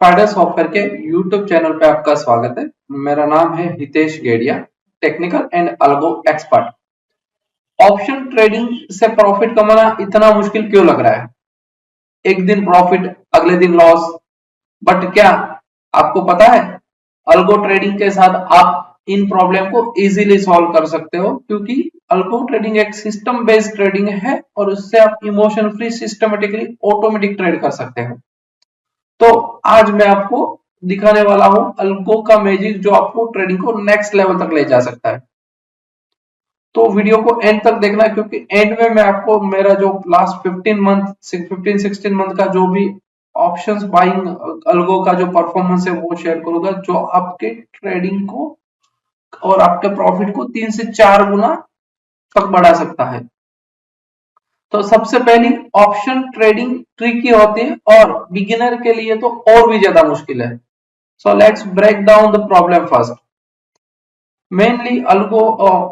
Spider software के YouTube channel पे आपका स्वागत है। मेरा नाम है Hitesh Gadia, technical and algo expert. Option trading से प्रॉफिट कमाना इतना मुश्किल क्यों लग रहा है? एक दिन प्रॉफिट, अगले दिन लॉस। बट क्या आपको पता है, अल्गो ट्रेडिंग के साथ आप इन प्रॉब्लम को इजीली सॉल्व कर सकते हो, क्योंकि अल्गो ट्रेडिंग एक सिस्टम बेस्ड ट्रेडिंग है और उससे आप emotion free systematically automatic trade कर सकते हो। तो आज मैं आपको दिखाने वाला हूं अल्गो का मैजिक, जो आपको ट्रेडिंग को नेक्स्ट लेवल तक ले जा सकता है। तो वीडियो को एंड तक देखना, क्योंकि एंड में मैं आपको मेरा जो लास्ट 15 16 मंथ का जो भी ऑप्शंस बाइंग अल्गो का जो परफॉर्मेंस है वो शेयर करूंगा, जो आपके ट्रेडिंग को और आपके प्रॉफिट को 3 से 4 गुना तक बढ़ा सकता है। तो सबसे पहली, ऑप्शन ट्रेडिंग ट्रिकी होती है और बिगिनर के लिए तो और भी ज्यादा मुश्किल है। So let's break down the problem first. Mainly algo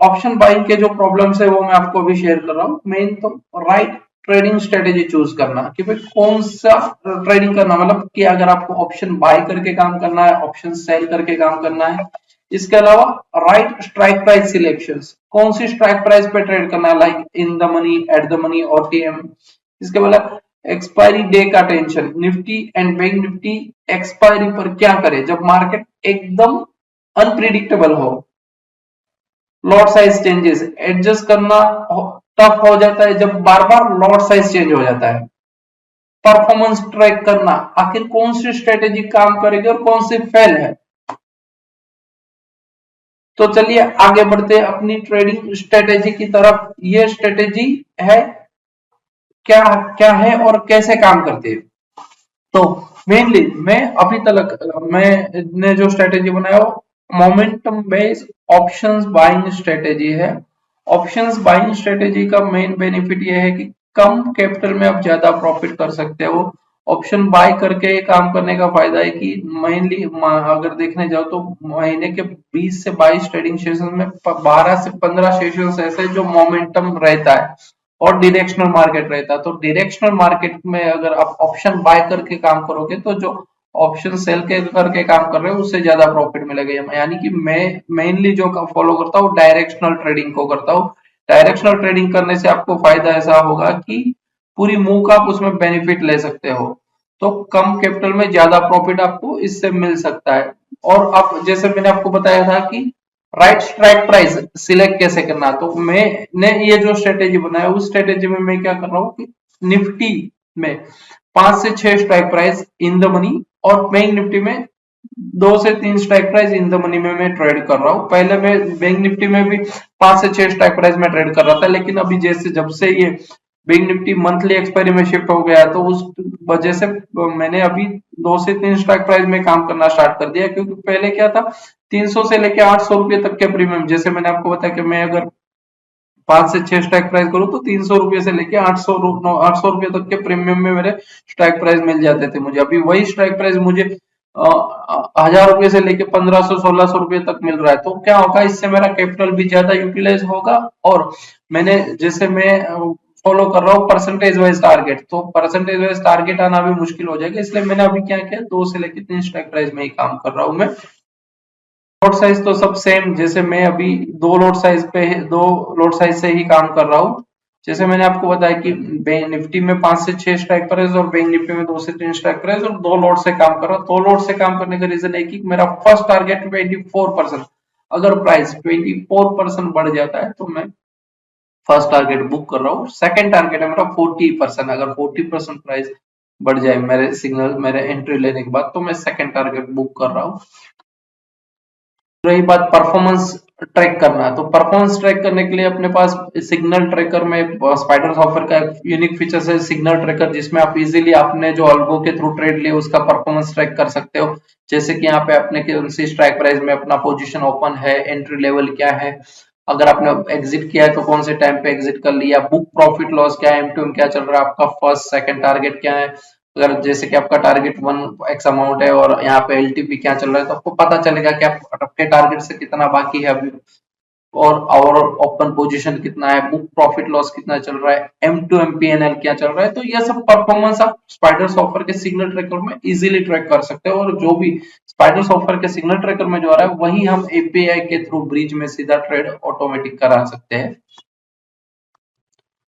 option buying के जो प्रॉब्लम्स है वो मैं आपको अभी शेयर कर रहा हूँ। मेन तो राइट ट्रेडिंग स्ट्रेटेजी चूज करना, कि भाई कौन सा ट्रेडिंग करना, मतलब कि अगर आपको ऑप्शन बाय करके काम करना है, ऑप्शन सेल करके काम करना है। इसके अलावा राइट स्ट्राइक प्राइस सिलेक्शंस, कौन सी स्ट्राइक प्राइस पे ट्रेड करना है, like in the money, at the money, OTM. इसके बाद एक्सपायरी डे का tension, Nifty and bank Nifty expiry पर क्या करे जब मार्केट एकदम अनप्रिडिक्टेबल हो। लॉट साइज चेंजेस, एडजस्ट करना टफ हो जाता है जब बार बार लॉट साइज चेंज हो जाता है। परफॉर्मेंस ट्रैक करना, आखिर कौन सी स्ट्रेटेजी काम करेगी और कौन सी फेल है। तो चलिए आगे बढ़ते हैं अपनी ट्रेडिंग स्ट्रेटेजी की तरफ। ये स्ट्रेटेजी है क्या क्या है और कैसे काम करती है। तो मेनली मैं अभी तक मैंने जो स्ट्रेटेजी बनाया वो momentum based options buying strategy है। ऑप्शंस बाइंग स्ट्रेटेजी का मेन बेनिफिट ये है कि कम कैपिटल में आप ज्यादा प्रॉफिट कर सकते हो। ऑप्शन बाय करके काम करने का फायदा है कि मेनली अगर देखने जाओ तो महीने के 20 से 22 ट्रेडिंग सेशन में 12 से 15 सेशन ऐसे जो मोमेंटम रहता है और डायरेक्शनल मार्केट रहता है। तो डायरेक्शनल मार्केट में अगर आप ऑप्शन बाय करके काम करोगे तो जो ऑप्शन सेल के करके काम कर रहे हो उससे ज्यादा प्रॉफिट मिलेगा। यानी कि मैं मेनली जो फॉलो करता हूँ डायरेक्शनल ट्रेडिंग को करता हूँ। डायरेक्शनल ट्रेडिंग करने से आपको फायदा ऐसा होगा कि पूरी मूव का आप उसमें बेनिफिट ले सकते हो। तो कम कैपिटल में ज्यादा प्रॉफिट आपको इससे मिल सकता है। और अब जैसे मैंने आपको बताया था कि राइट स्ट्राइक प्राइस सिलेक्ट कैसे करना, तो मैंने ये जो स्ट्रेटेजी बनाया उस स्ट्रेटेजी में मैं क्या कर रहा हूँ कि निफ्टी में 5 से 6 strike price in the money और बैंक निफ्टी में 2 से 3 strike price in the money में मैं ट्रेड कर रहा हूँ। पहले मैं बैंक निफ्टी में भी 5 से 6 स्ट्राइक प्राइस में ट्रेड कर रहा था, लेकिन अभी जब से ये बैंक निफ्टी मंथली एक्सपायरी में शिफ्ट हो गया तो उस वजह से मैंने अभी 2 से 3 स्ट्राइक प्राइस में काम करना स्टार्ट कर दिया। क्योंकि पहले क्या था, 300 से लेके 800 रुपए तक के प्रीमियम, जैसे मैंने आपको बताया कि मैं अगर 5 से 6 स्ट्राइक प्राइस करूं तो 300 रुपए से लेके 800 रुपए तक के प्रीमियम में मेरे स्ट्राइक प्राइस मिल जाते थे मुझे। अभी वही स्ट्राइक प्राइस मुझे 1000 रुपए से लेके 1500 1600 रुपए तक मिल रहा है। तो क्या होगा, इससे मेरा कैपिटल भी ज्यादा यूटिलाइज होगा और मैंने जैसे मैं फॉलो कर रहा हूँ परसेंटेज वाइज टारगेट, तो परसेंटेज वाइज टारगेट आना भी मुश्किल हो जाएगा। इसलिए मैंने अभी क्या किया, 2 से लेके 3 स्ट्राइक प्राइस में ही काम कर रहा हूँ मैं। लोड साइज तो सब सेम, जैसे मैं अभी दो लोड साइज से ही काम कर रहा हूँ। जैसे मैंने आपको बताया कि निफ्टी में 5 से 6 स्ट्राइक प्राइस और बैंक निफ्टी में 2 से 3 स्ट्राइक प्राइस और 2 लोड से काम कर रहा हूँ। 2 लोड से काम करने का रीजन है कि मेरा फर्स्ट टारगेट 24%, अगर प्राइस 24% बढ़ जाता है तो मैं फर्स्ट टारगेट बुक कर रहा हूँ। सेकंड टारगेट है मेरा 40%, अगर 40% प्राइस बढ़ जाए मेरे एंट्री लेने के बाद तो मैं सेकंड टारगेट बुक कर रहा हूँ। रही बात परफॉर्मेंस ट्रैक करना, तो परफॉर्मेंस ट्रैक करने के लिए अपने पास सिग्नल ट्रैकर में स्पाइडर सॉफ्टवेयर का एक यूनिक फीचर है सिग्नल ट्रैकर, जिसमें आप इजीली आपने जो अल्गो के थ्रू ट्रेड लिए उसका परफॉर्मेंस ट्रैक कर सकते हो। जैसे कि यहाँ पे अपने कौन सी स्ट्राइक प्राइस में अपना पोजीशन ओपन है, एंट्री लेवल क्या है, अगर आपने एग्जिट किया है तो कौन से टाइम पे एग्जिट कर लिया, बुक प्रॉफिट लॉस क्या है, एम क्या चल रहा है, आपका फर्स्ट सेकंड टारगेट क्या है। अगर जैसे कि आपका टारगेट 1x अमाउंट है और यहाँ पे एलटीपी क्या चल रहा है तो आपको पता चलेगा कि आपके टारगेट से कितना बाकी है अभी। और ओवरऑल ओपन पोजीशन कितना है, बुक प्रॉफिट लॉस कितना चल रहा है, M2M PNL क्या चल रहा है। तो ये सब परफॉर्मेंस आप स्पाइडर सॉफ्टवेयर के सिग्नल ट्रैकर में इजीली ट्रैक कर सकते हो, और जो भी स्पाइडर सॉफ्टवेयर के सिग्नल ट्रैकर में जो आ रहा है वही हम API के थ्रू ब्रिज में सीधा ट्रेड ऑटोमेटिक करा सकते हैं।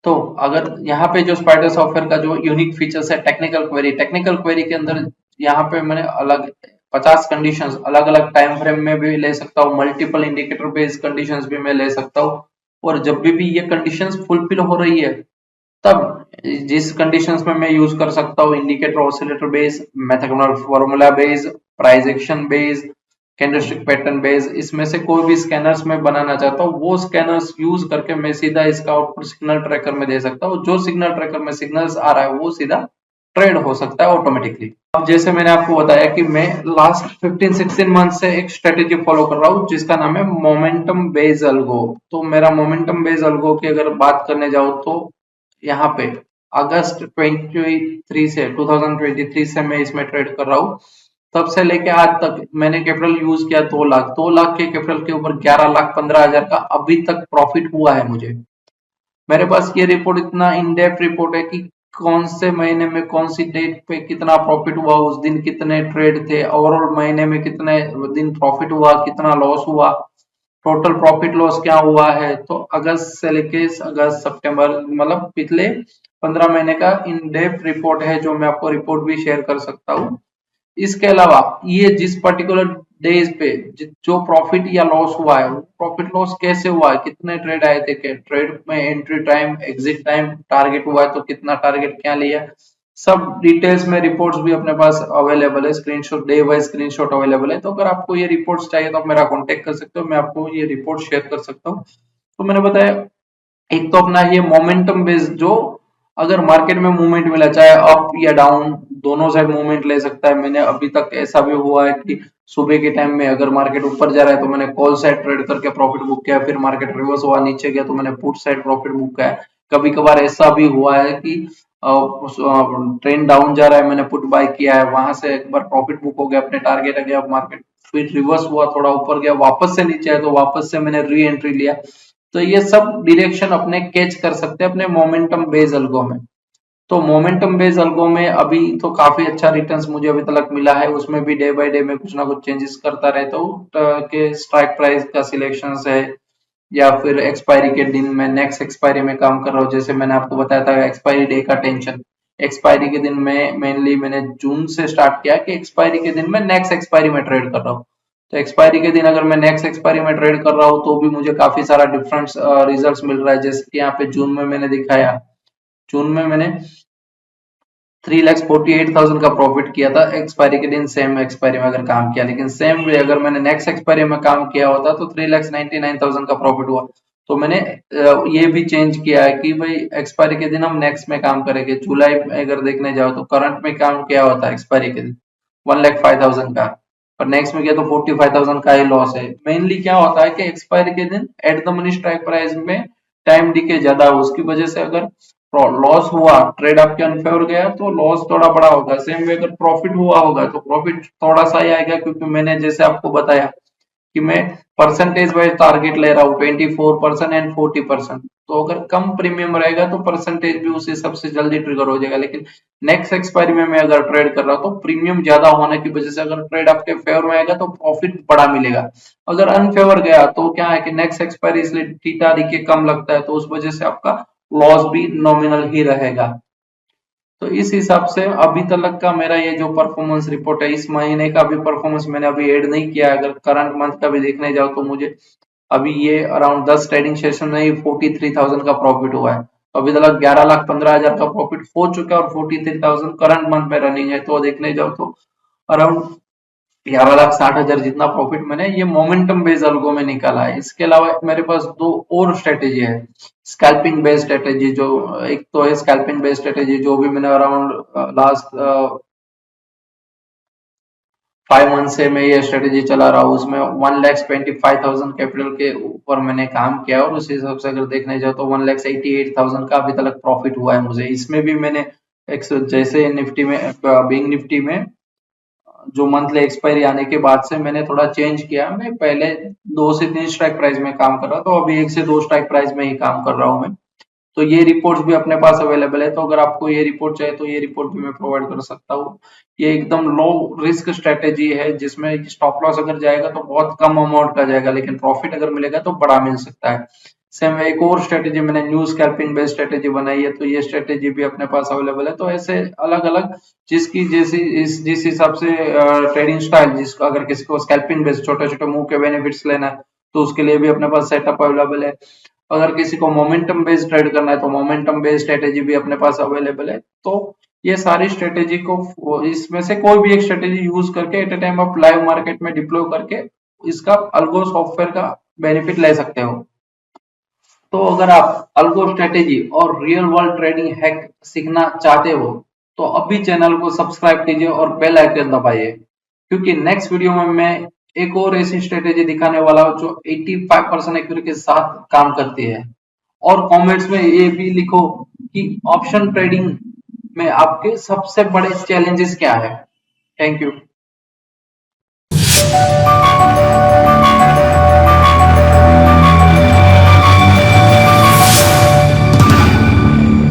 तो अगर यहाँ पे जो स्पाइडर सॉफ्टवेयर का जो यूनिक फीचर्स है टेक्निकल क्वेरी के अंदर यहाँ पे मैंने अलग 50 कंडीशंस अलग अलग टाइम फ्रेम में भी ले सकता हूँ, मल्टीपल इंडिकेटर बेस्ड कंडीशंस भी मैं ले सकता हूँ। और जब भी ये कंडीशंस फुलफिल हो रही है तब जिस कंडीशंस में मैं यूज कर सकता हूँ indicator oscillator base, mathematical formula base, price action base, candlestick pattern base, इसमें से कोई भी स्कैनर्स में बनाना चाहता हूँ वो स्कैनर्स यूज करके मैं सीधा इसका आउटपुट सिग्नल ट्रैकर में दे सकता हूँ। जो सिग्नल ट्रैकर में सिग्नल्स आ रहा है वो सीधा ट्रेड हो सकता है ऑटोमेटिकली। अब जैसे मैंने आपको बताया कि मैं लास्ट 15-16 मंथ से एक स्ट्रेटेजी फॉलो कर रहा हूँ जिसका नाम है मोमेंटम बेस्ड अल्गो। तो मेरा मोमेंटम बेस्ड अल्गो की अगर बात करने जाऊँ तो यहाँ पे अगस्त 2023 से मैं इसमें ट्रेड कर रहा हूँ। तब से लेके आज तक मैंने कैपिटल यूज किया 2 लाख, 2 लाख के कैपिटल के ऊपर 11,15,000 का अभी तक प्रॉफिट हुआ है मुझे। मेरे पास ये रिपोर्ट इतना इन डेप्थ रिपोर्ट है कि कौन से महीने में कौन सी डेट पे कितना प्रॉफिट हुआ, उस दिन कितने ट्रेड थे, ओवरऑल महीने में कितने दिन प्रॉफिट हुआ, कितना लॉस हुआ, टोटल प्रॉफिट लॉस क्या हुआ है। तो अगस्त से लेके अगस्त सितंबर मतलब पिछले 15 महीने का इन डेप्थ रिपोर्ट है जो मैं आपको रिपोर्ट भी शेयर कर सकता हूँ। इसके अलावा ये जिस पर्टिकुलर डेज पे जो प्रॉफिट या लॉस हुआ है, प्रॉफिट लॉस कैसे हुआ है, कितने ट्रेड आए थे, ट्रेड में entry time, exit time, target हुआ है तो कितना टारगेट क्या लिया, सब डिटेल्स में रिपोर्ट्स भी अपने पास अवेलेबल है, screenshot day wise screenshot available है। तो अगर आपको ये रिपोर्ट्स चाहिए तो आप मेरा कॉन्टेक्ट कर सकते हो, मैं आपको ये रिपोर्ट शेयर कर सकता हूँ। तो मैंने बताया एक तो अपना ये मोमेंटम बेस्ड जो अगर मार्केट में मूवमेंट मिला चाहे अप या डाउन दोनों साइड मूवमेंट ले सकता है। मैंने अभी तक ऐसा भी हुआ है कि सुबह के टाइम में अगर मार्केट ऊपर जा रहा है तो मैंने कॉल साइड ट्रेड करके प्रॉफिट बुक किया, फिर मार्केट रिवर्स हुआ नीचे गया तो मैंने पुट साइड प्रॉफिट बुक किया। कभी कभार ऐसा भी हुआ है कि ट्रेंड डाउन जा रहा है, मैंने पुट बाय किया है, वहां से एक बार प्रॉफिट बुक हो गया, अपने टारगेट आ गया, मार्केट फिर रिवर्स हुआ, थोड़ा ऊपर गया, वापस से नीचे आया तो वापस से मैंने री एंट्री लिया। तो ये सब डायरेक्शन अपने कैच कर सकते हैं अपने मोमेंटम बेस्ड अल्गो में। तो मोमेंटम बेस्ड अल्गो में अभी तो काफी अच्छा रिटर्न्स मुझे अभी तक मिला है, उसमें भी डे बाय डे में कुछ ना कुछ चेंजेस करता रहता हूँ कि स्ट्राइक प्राइस का सिलेक्शन है या फिर एक्सपायरी के दिन में नेक्स्ट एक्सपायरी में काम कर रहा हूँ। जैसे मैंने आपको बताया था एक्सपायरी डे का टेंशन, एक्सपायरी के दिन में मेनली मैंने जून से स्टार्ट किया कि एक्सपायरी के दिन में नेक्स्ट एक्सपायरी में ट्रेड कर रहा हूँ। तो एक्सपायरी के दिन अगर मैं नेक्स्ट एक्सपायरी में ट्रेड कर रहा हूँ तो भी मुझे काफी सारा डिफरेंट रिजल्ट्स मिल रहा है। जैसे कि यहाँ पे जून में मैंने दिखाया, जून में मैंने 3,48,000 का प्रॉफिट किया था एक्सपायरी के दिन, सेम एक्सपायरी में अगर काम किया। लेकिन सेम वे अगर मैंने नेक्स्ट एक्सपायरी में काम किया होता तो 3,99,000 का प्रॉफिट हुआ। तो मैंने ये भी चेंज किया है कि भाई एक्सपायरी के दिन हम नेक्स्ट में काम करेंगे। जुलाई में अगर देखने जाओ तो करंट में काम किया होता है एक्सपायरी के दिन 1,05,000 का, और नेक्स्ट में गया तो 45,000 का ही लॉस है। मेनली क्या होता है कि एक्सपायरी के दिन at the money strike price में टाइम डिके ज्यादा है, उसकी वजह से अगर लॉस हुआ, ट्रेड आपके अनफेवर गया तो लॉस थोड़ा बड़ा होगा। सेम वे अगर प्रॉफिट हुआ होगा तो प्रॉफिट थोड़ा सा ही आएगा, क्योंकि मैंने जैसे आपको बताया कि मैं परसेंटेज वाइज टारगेट ले रहा हूँ 24% एंड 40%। तो अगर कम प्रीमियम रहेगा तो परसेंटेज भी उस हिसाब से जल्दी ट्रिगर हो जाएगा। लेकिन नेक्स्ट एक्सपायरी में मैं अगर ट्रेड कर रहा हूँ तो प्रीमियम ज्यादा होने की वजह से अगर ट्रेड आपके फेवर में आएगा तो प्रॉफिट बड़ा मिलेगा। अगर अनफेवर गया तो क्या है कि नेक्स्ट एक्सपायरी इसलिए टीटा के कम लगता है, तो उस वजह से आपका लॉस भी नॉमिनल ही रहेगा। तो इस हिसाब से अभी तक का मेरा ये जो परफॉर्मेंस रिपोर्ट है, इस महीने का भी परफॉर्मेंस मैंने अभी ऐड नहीं किया। अगर करंट मंथ का भी देखने जाओ तो मुझे अभी ये अराउंड 10 ट्रेडिंग सेशन में ही 43,000 का प्रॉफिट हुआ है। तो अभी तक 11,15,000 का प्रॉफिट हो चुका है और 43,000 करंट मंथ में रनिंग है। तो देखने जाओ तो अराउंड 11,60,000 जितना प्रॉफिट मैंने ये मोमेंटम बेस्ड अल्गो में निकाला है। इसके अलावा मेरे पास दो और स्ट्रेटेजी है, स्कैल्पिंग बेस्ड स्ट्रेटेजी। जो एक तो है स्कैल्पिंग बेस्ड स्ट्रेटेजी जो भी मैंने अराउंड लास्ट 5 मंथ से मैं ये स्ट्रेटेजी चला रहा हूँ। उसमें 1,25,000 कैपिटल के ऊपर मैंने काम किया और उस हिसाब से अगर देखने जाओ तो 1,88,000 का अभी तक प्रॉफिट हुआ है मुझे। इसमें भी मैंने एक जैसे निफ्टी में बिंग निफ्टी में जो मंथली एक्सपायरी आने के बाद से मैंने थोड़ा चेंज किया। मैं पहले 2 से 3 स्ट्राइक प्राइस में काम कर रहा था, तो अभी 1 से 2 स्ट्राइक प्राइस में ही काम कर रहा हूँ मैं। तो ये रिपोर्ट्स भी अपने पास अवेलेबल है, तो अगर आपको ये रिपोर्ट चाहिए तो ये रिपोर्ट भी मैं प्रोवाइड कर सकता हूँ। ये एकदम लो रिस्क स्ट्रेटेजी है, जिसमें स्टॉप लॉस अगर जाएगा तो बहुत कम अमाउंट का जाएगा, लेकिन प्रॉफिट अगर मिलेगा तो बड़ा मिल सकता है। सेम एक और स्ट्रेटेजी मैंने न्यू स्कैल्पिंग बेस्ड स्ट्रेटेजी बनाई है, तो ये स्ट्रेटेजी भी अपने पास अवेलेबल है। तो ऐसे अलग अलग जिसकी जैसी जिस हिसाब से ट्रेडिंग स्टाइल, जिसको अगर किसी को स्कैल्पिंग बेस्ड छोटे छोटे मूव के बेनिफिट्स लेना है तो उसके लिए भी अपने पास सेटअप अवेलेबल है। अगर किसी को मोमेंटम बेस्ड ट्रेड करना है तो मोमेंटम बेस्ड स्ट्रेटेजी भी अपने पास अवेलेबल है। तो ये सारी स्ट्रेटेजी को, इसमें से कोई भी एक स्ट्रेटेजी यूज करके एट ए टाइम आप लाइव मार्केट में डिप्लॉय करके इसका अल्गो सॉफ्टवेयर का बेनिफिट ले सकते हो। तो अगर आप अल्गो स्ट्रेटेजी और रियल वर्ल्ड ट्रेडिंग हैक सीखना चाहते हो तो अभी चैनल को सब्सक्राइब कीजिए और बेल आइकन दबाइए, क्योंकि नेक्स्ट वीडियो में मैं एक और ऐसी स्ट्रेटेजी दिखाने वाला हूं जो 85% एक्यूरेसी के साथ काम करती है। और कमेंट्स में ये भी लिखो कि ऑप्शन ट्रेडिंग में आपके सबसे बड़े चैलेंजेस क्या है। Thank you.